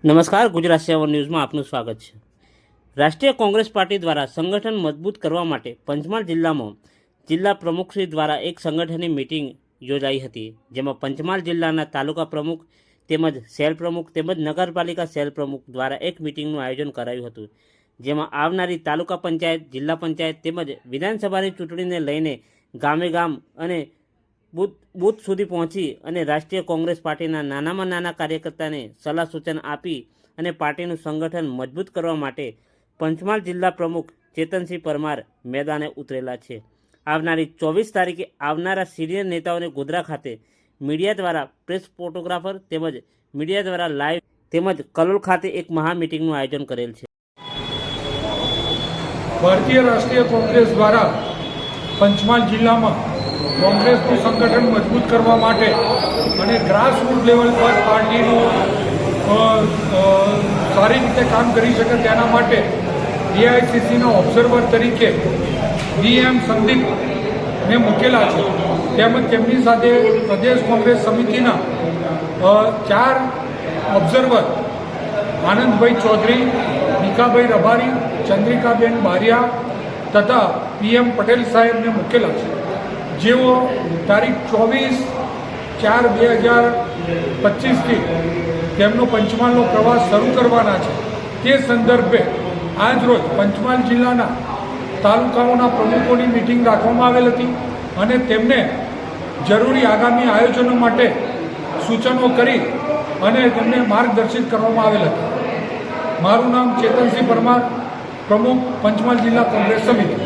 નમસ્કાર, ગુજરાત 7 ન્યૂઝમાં આપનું સ્વાગત છે। રાષ્ટ્રીય કોંગ્રેસ પાર્ટી દ્વારા સંગઠન મજબૂત કરવા માટે પંચમહાલ જિલ્લામાં જિલ્લા પ્રમુખશ્રી દ્વારા એક સંગઠનની મિટિંગ યોજાઈ હતી, જેમાં પંચમહાલ જિલ્લાના તાલુકા પ્રમુખ તેમજ સેલ પ્રમુખ તેમજ નગરપાલિકા સેલ પ્રમુખ દ્વારા એક મિટિંગનું આયોજન કરાયું હતું, જેમાં આવનારી તાલુકા પંચાયત, જિલ્લા પંચાયત તેમજ વિધાનસભાની ચૂંટણીને લઈને ગામે ગામ અને બૂથ સુધી પહોંચી અને રાષ્ટ્રીય કોંગ્રેસ પાર્ટીના નાનામાં નાના કાર્યકર્તાને સલાહ સૂચન આપી અને પાર્ટીનું સંગઠન મજબૂત કરવા માટે પંચમહાલ જિલ્લા પ્રમુખ ચેતનસિંહ પરમાર મેદાને ઉતરેલા છે। આવનારી 24 તારીખે આવનારા સિનિયર નેતાઓને ગોધરા ખાતે મીડિયા દ્વારા પ્રેસ ફોટોગ્રાફર તેમજ મીડિયા દ્વારા લાઈવ તેમજ કલોલ ખાતે એક મહા મિટિંગનું આયોજન કરેલ છે। ભારતીય રાષ્ટ્રીય કોંગ્રેસ દ્વારા પંચમહાલ જિલ્લામાં કોંગ્રેસનું સંગઠન મજબૂત કરવા માટે અને ગ્રાસરૂટ લેવલ પર પાર્ટીનું સારી રીતે કામ કરી શકે તેના માટે એઆઈસીસીના ઓબ્ઝર્વર તરીકે ડીએમ સંદીપને મૂકેલા છે, તેમજ તેમની સાથે પ્રદેશ કોંગ્રેસ સમિતિના 4 ઓબ્ઝર્વર આનંદભાઈ ચૌધરી, ભીખાભાઈ રબારી, ચંદ્રિકાબેન બારિયા તથા પીએમ પટેલ સાહેબને મૂકેલા છે, જેઓ તારીખ 24/4/2025થી તેમનો પંચમહાલનો પ્રવાસ શરૂ કરવાના છે। તે સંદર્ભે આજરોજ પંચમહાલ જિલ્લાના તાલુકાઓના પ્રમુખોની મિટિંગ રાખવામાં આવેલ હતી અને તેમને જરૂરી આગામી આયોજનો માટે સૂચનો કરી અને તેમને માર્ગદર્શિત કરવામાં આવેલ હતા। મારું નામ ચેતનસિંહ પરમાર, પ્રમુખ પંચમહાલ જિલ્લા કોંગ્રેસ સમિતિ।